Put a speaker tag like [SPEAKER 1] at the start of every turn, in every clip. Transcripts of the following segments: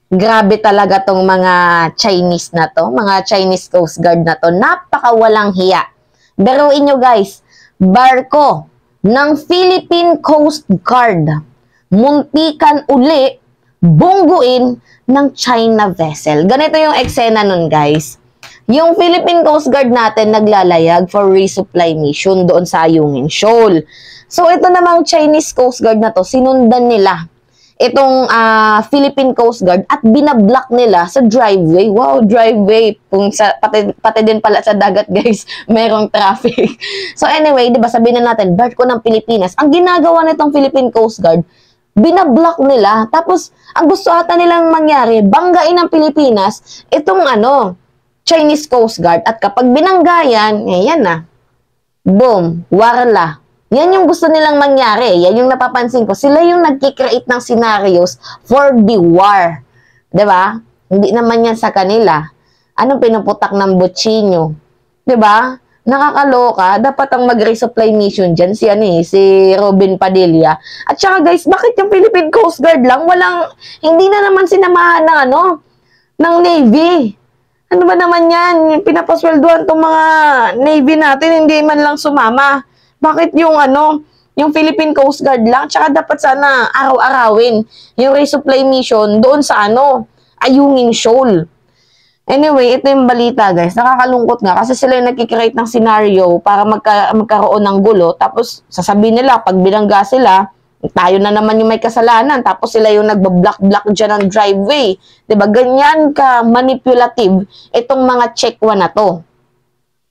[SPEAKER 1] Grabe talaga tong mga Chinese na to, mga Chinese Coast Guard na to. Napakawalang hiya. Biruin nyo guys, barko ng Philippine Coast Guard muntikan uli bungguin ng China vessel. Ganito yung eksena nun guys. Yung Philippine Coast Guard natin naglalayag for resupply mission doon sa Ayungin Shoal. So ito namang Chinese Coast Guard na to, sinundan nila itong Philippine Coast Guard at binablock nila sa driveway. Wow, driveway. Pati din pala sa dagat, guys, merong traffic. So anyway, di ba sabihin na natin, barko ng Pilipinas. Ang ginagawa nitong Philippine Coast Guard, binablock nila. Tapos, ang gusto ata nilang mangyari, banggain ng Pilipinas, itong Chinese Coast Guard. At kapag binanggayan, yan na. Boom, warla. Yan yung gusto nilang mangyari. Yan yung napapansin ko. Sila yung nagkikreate ng scenarios for the war. Diba? Hindi naman yan sa kanila. Anong pinuputak ng butsinyo? Diba? Nakakaloka. Dapat ang mag-resupply mission dyan si Robin Padilla. At saka guys, bakit yung Philippine Coast Guard lang? Hindi na naman sinamahan ng Navy. Ano ba naman yan? Pinapasweldohan itong mga Navy natin, hindi man lang sumama. Bakit yung Philippine Coast Guard lang? Tsaka dapat sana araw-arawin yung resupply mission doon sa Ayungin Shoal. Anyway, ito yung balita guys. Nakakalungkot nga kasi sila yung nagkikreate ng scenario para magkaroon ng gulo. Tapos sasabihin nila, pag binangga sila, tayo na naman yung may kasalanan. Tapos sila yung nagbablock-block dyan ng driveway. Diba? Ganyan ka manipulative itong mga Chekwa na to.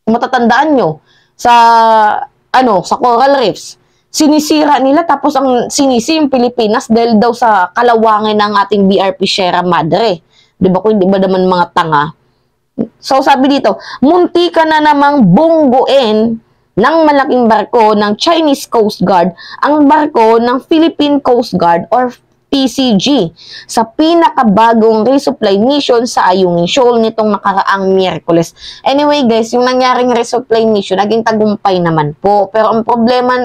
[SPEAKER 1] Matatandaan nyo, sa coral reefs, sinisira nila tapos ang sinisi yung Pilipinas dahil daw sa kalawangin ng ating BRP Sierra Madre. Di ba kung hindi ba naman mga tanga? So sabi dito, munti ka na namang bungguin ng malaking barko ng Chinese Coast Guard ang barko ng Philippine Coast Guard or PCG sa pinakabagong resupply mission sa Ayungin Shoal nitong nakaraang Miyerkules. Anyway guys, yung nangyaring resupply mission naging tagumpay naman po. Pero ang problema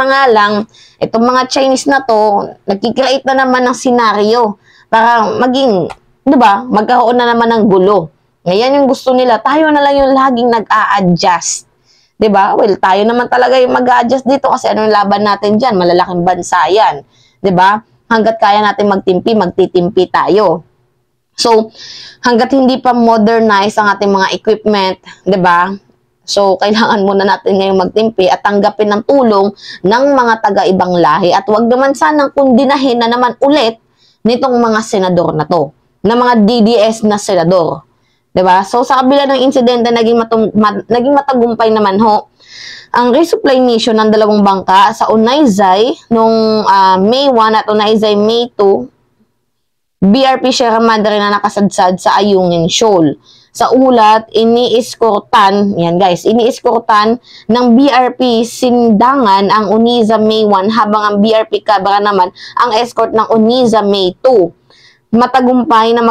[SPEAKER 1] nga lang, itong mga Chinese na to, nagkikreate na naman ng senaryo para maging, di ba, magkaroon na naman ng gulo. Ngayon yung gusto nila, tayo na lang yung laging nag-a-adjust. Di ba? Well, tayo naman talaga yung mag-a-adjust dito kasi anong laban natin dyan? Malalaking bansa yan. Di ba? Hanggat kaya natin magtimpi, magtitimpi tayo. So, hanggat hindi pa modernize ang ating mga equipment, 'di ba? So, kailangan muna natin ngayong magtimpi at tanggapin ng tulong ng mga taga-ibang lahi at wag naman sanang kundinahin na naman ulit nitong mga senador na to, na mga DDS na senador. 'Di ba? So, sa kabila ng insidente naging matagumpay naman ho ang resupply mission ng dalawang bangka sa Onaizay noong May 1 at Onaizay May 2, BRP Sierra Madre na nakasadsad sa Ayungin Shoal. Sa ulat, iniiskortan ng BRP Sindangan ang Oniza May 1 habang ang BRP Cabra naman ang escort ng Oniza May 2. Matagumpay na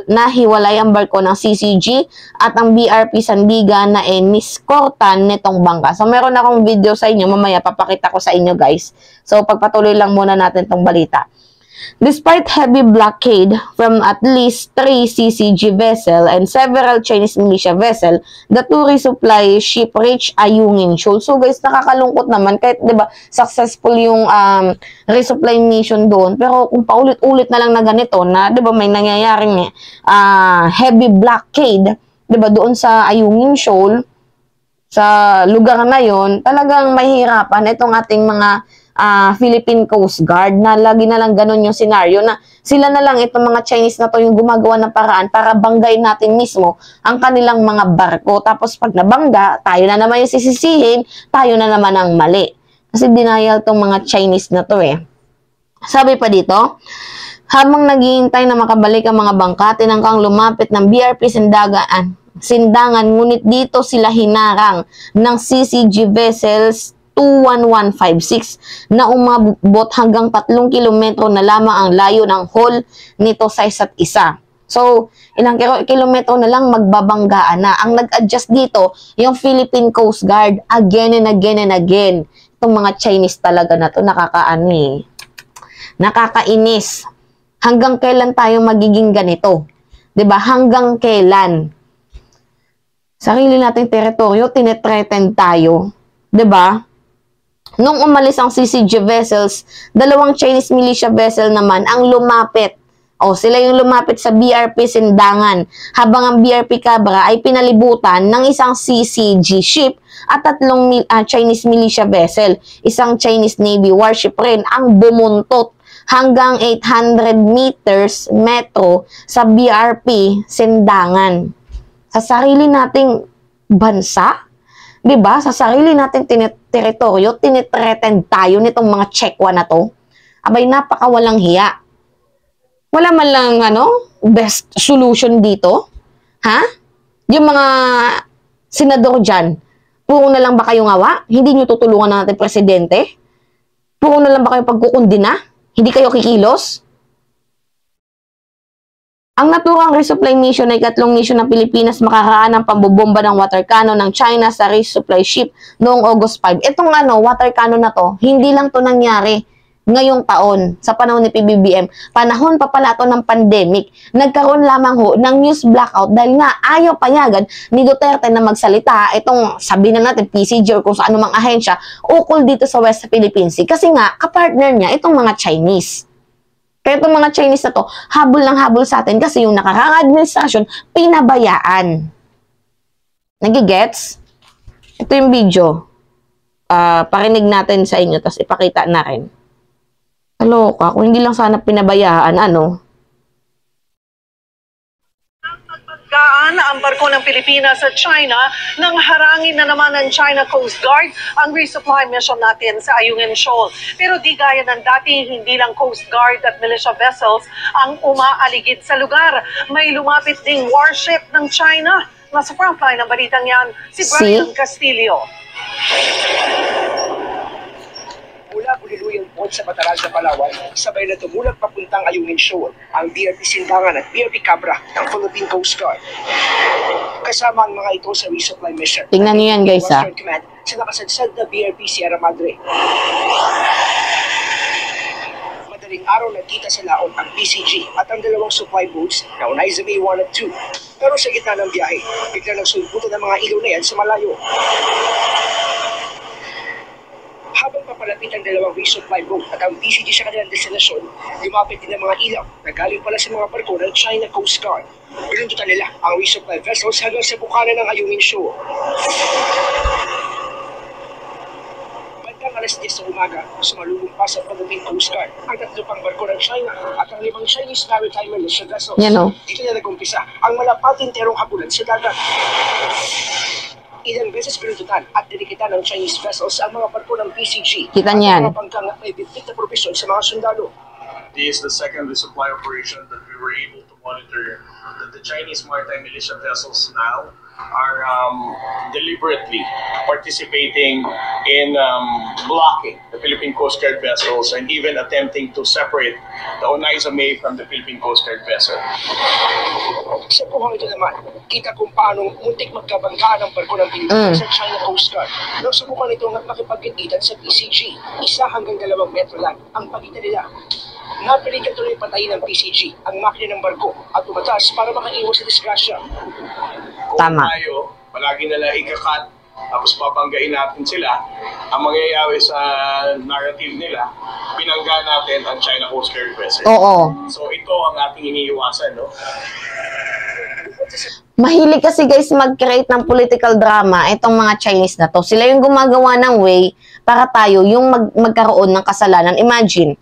[SPEAKER 1] nahiwalay ang barko ng CCG at ang BRP Sandigan na niskortan nitong bangka. So, meron akong video sa inyo. Mamaya, papakita ko sa inyo, guys. So, pagpatuloy lang muna natin tong balita. Despite heavy blockade from at least 3 CCG vessel and several Chinese militia vessel, the two resupply ship reached Ayungin Shoal. So guys, nakakalungkot naman kahit 'di ba successful yung resupply mission doon, pero kung paulit-ulit na lang na ganito na 'di ba may nangyayaring heavy blockade 'di ba doon sa Ayungin Shoal, sa lugar na 'yon, talagang mahihirapan itong ating mga Philippine Coast Guard na lagi na lang ganun yung scenario na sila na lang itong mga Chinese na to yung gumagawa ng paraan para banggain natin mismo ang kanilang mga barko. Tapos pag nabangga, tayo na naman yung sisisihin, tayo na naman ang mali. Kasi denial tong mga Chinese na to eh. Sabi pa dito, habang naghihintay na makabalik ang mga bangka, tinangkang lumapit ng BRP Sindangan, ngunit dito sila hinarang ng CCG vessels 21156 na umabot hanggang 3 kilometro na lamang ang layo ng hull nito sa isa't isa. So, ilang kilometro na lang magbabanggaan na. Ang nag-adjust dito, yung Philippine Coast Guard, again and again and again. Itong mga Chinese talaga na to, nakakainis. Hanggang kailan tayo magiging ganito? 'Di ba? Hanggang kailan? Sarili nating teritoryo, tinetreaten tayo. 'Di ba? Nung umalis ang CCG vessels, dalawang Chinese militia vessel naman ang lumapit. Sila yung lumapit sa BRP Sindangan, habang ang BRP Cabra ay pinalibutan ng isang CCG ship at tatlong Chinese militia vessel. Isang Chinese Navy warship rin ang bumuntot hanggang 800 metro sa BRP Sindangan. Sa sarili nating bansa, 'di ba? Sa sarili nating teritoryo, tinitreaten tayo nitong mga Chekwa na to. Abay, napakawalang hiya. Wala man lang, best solution dito? Ha? Yung mga senador dyan, puro na lang ba kayo ngawa? Hindi nyo tutulungan ng ating presidente? Puro na lang ba kayo pagkukundina? Hindi kayo kikilos? Ang naturang resupply mission ay 3 mission ng Pilipinas makakaan ng pambobomba ng water cannon ng China sa resupply ship noong August 5. Itong water cannon na to, hindi lang to nangyari ngayong taon, sa panahon ni PBBM. Panahon pa pala ito ng pandemic. Nagkaroon lamang ho ng news blackout dahil nga ayaw payagan ni Duterte na magsalita itong, sabi na natin, PCG or kung sa anumang ahensya, ukol dito sa West Philippine Sea. Kasi nga, kapartner niya itong mga Chinese. Kaya itong mga Chinese na to, habol lang habol sa atin kasi yung nakaraang administrasyon, pinabayaan. Nagigets? Ito yung video. Parinig natin sa inyo, tapos ipakita na rin. Kaloka, kung hindi lang sana pinabayaan,
[SPEAKER 2] Gaan ang barko ng Pilipinas sa China nang harangin na naman ng China Coast Guard ang resupply mission natin sa Ayungin Shoal. Pero di gaya ng dati, hindi lang Coast Guard at militia vessels ang umaaligid sa lugar. May lumapit ding warship ng China. Nasa frontline ng balitang yan, si Brian Castillo.
[SPEAKER 3] Mula Buliluyang Port sa Bataraza, Palawan, sabay na tumulak papuntang Ayungin Shoal ang BRP Sindangan at BRP Cabra ng Philippine Coast Guard. Kasama ang mga ito sa resupply mission.
[SPEAKER 1] Tingnan niyo yan, guys,
[SPEAKER 3] Western Command sa nakasadsad na BRP Sierra Madre. Madaling araw nagkita sa laot ang PCG at ang dalawang supply boats na Onizame 1 at 2. Pero sa gitna ng biyahe, bigla nagsulputan ng mga ilaw na yan sa malayo. Habang papalapit ang dalawang resupply boat at ang PCG sa kanilang destinasyon, lumapit din ang mga ilaw na galing pala sa mga barko ng China Coast Guard. Pinuntutan nila ang resupply vessels hanggang sa bukana ng Ayungin Shoal. Bandang alas 10 sa umaga, sumalubong pa sa Philippine Coast Guard ang 3 pang barko ng China at ang 5 Chinese maritime militia vessels. Dito na nag-umpisa ang malapatinterong habulan sa dagat. Ilang beses pinuntutan at dinikitan ng Chinese vessels ang mga barko ng PCG.
[SPEAKER 1] Kita niyan.
[SPEAKER 3] At mga pangkang may bitbit na provision sa mga sundalo.
[SPEAKER 4] This is the second resupply operation that we were able to monitor that the Chinese maritime militia vessels now are deliberately participating in blocking the Philippine Coast Guard vessels and even attempting to separate the Onizame from the Philippine Coast Guard vessel.
[SPEAKER 3] Sa buhang ito naman, kita kung paano muntik magkabanggaan ang barko ng Pilipinas sa China Coast Guard. Nang subukan ito nga makipagkititan sa PCG, 1 hanggang 2 metro lang ang pagitan nila. Napilitan tuloy patayin ng PCG ang makina ng barko at tumatas para makaiwas sa disgrasya.
[SPEAKER 4] Kung tayo, palagi nalang ikakat, tapos papanggain natin sila, ang mangyayari sa narrative nila, pinangga natin ang China Coast Guard vessel.
[SPEAKER 1] Oo.
[SPEAKER 4] So ito ang ating iniiwasan, no?
[SPEAKER 1] Mahilig kasi guys mag-create ng political drama itong mga Chinese na to. Sila yung gumagawa ng way para tayo yung magkaroon ng kasalanan. Imagine,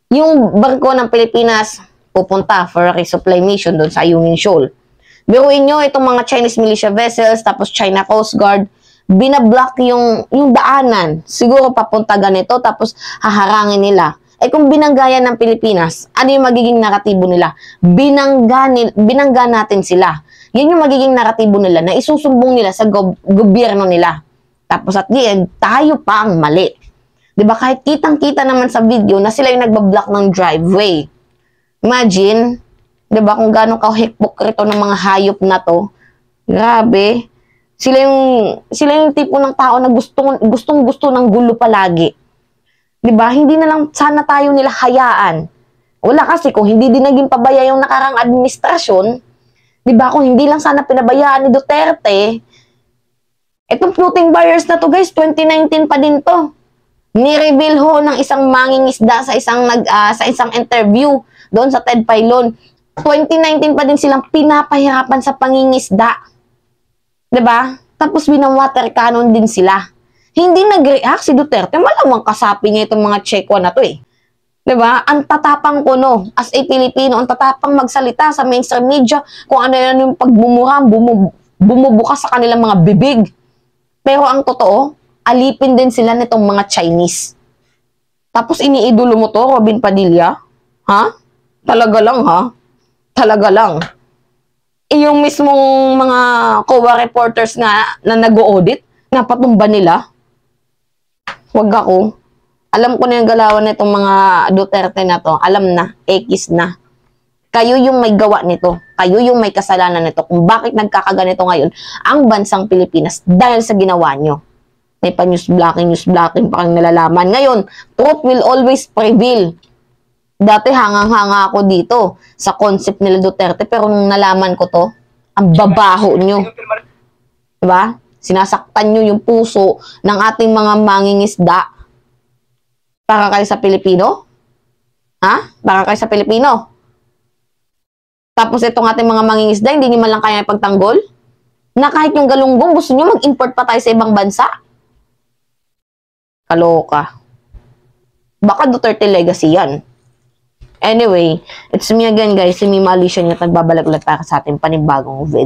[SPEAKER 1] yung barko ng Pilipinas pupunta for a resupply mission doon sa Ayungin Shoal. Biruin nyo itong mga Chinese militia vessels, tapos China Coast Guard, binablock yung daanan. Siguro papunta ganito, tapos haharangin nila. Kung binanggayan ng Pilipinas, ano yung magiging naratibo nila? Binangga natin sila. Yan yung magiging naratibo nila na isusumbong nila sa gobyerno nila. Tapos at the end, tayo pa ang mali. 'Di ba? Kahit kitang-kita naman sa video na sila yung nagbablock ng driveway. Imagine, 'di ba, kung gaano ka-hipokrito ng mga hayop na 'to. Grabe. Sila yung tipo ng tao na gustong-gusto ng gulo palagi. 'Di ba? Hindi na lang sana tayo nila hayaan. Wala kasi kung hindi din naging pabaya yung nakarang administrasyon, di ba, kung hindi lang sana pinabayaan ni Duterte, itong floating barriers na to guys, 2019 pa din to. Ni-reveal ho ng isang mangingisda sa isang interview doon sa Ted Filon. 2019 pa din silang pinapahirapan sa pangingisda. 'Di ba? Tapos binawater cannon din sila. Hindi nag-react si Duterte, malamang kasapi niya itong mga Chekwa na to eh. 'Di ba? Ang tatapang ko no, as a Pilipino, ang tatapang magsalita sa mainstream media kung ano yan yung pagbumura, bumubukas sa kanilang mga bibig. Pero ang totoo, alipin din sila nitong mga Chinese. Tapos iniidolo mo to, Robin Padilla? Ha? Talaga lang ha? Talaga lang. Yung mismong mga COA reporters nga na nag-audit, napatumba nila. Huwag ako. Alam ko na yung galawan nitong mga Duterte na to. Alam na, ekis na. Kayo yung may gawa nito. Kayo yung may kasalanan nito. Kung bakit nagkakaganito ngayon ang bansang Pilipinas dahil sa ginawa nyo. May pa-news blocking pa kang nalalaman. Ngayon, truth will always prevail. Dati hangang-hanga ako dito sa concept nila Duterte, pero nung nalaman ko to, ang babaho nyo. Diba? Sinasaktan nyo yung puso ng ating mga mangingisda para kayo sa Pilipino? Ha? Para kayo sa Pilipino? Tapos itong ating mga mangingisda, hindi nyo man lang kaya ipagtanggol? Na kahit yung galunggong, gusto nyo mag-import pa tayo sa ibang bansa? Kaloka. Baka Duterte legacy yan. Anyway, it's me again guys, si Mima Alicia, yung nagbabalik ulit para sa ating panibagong video.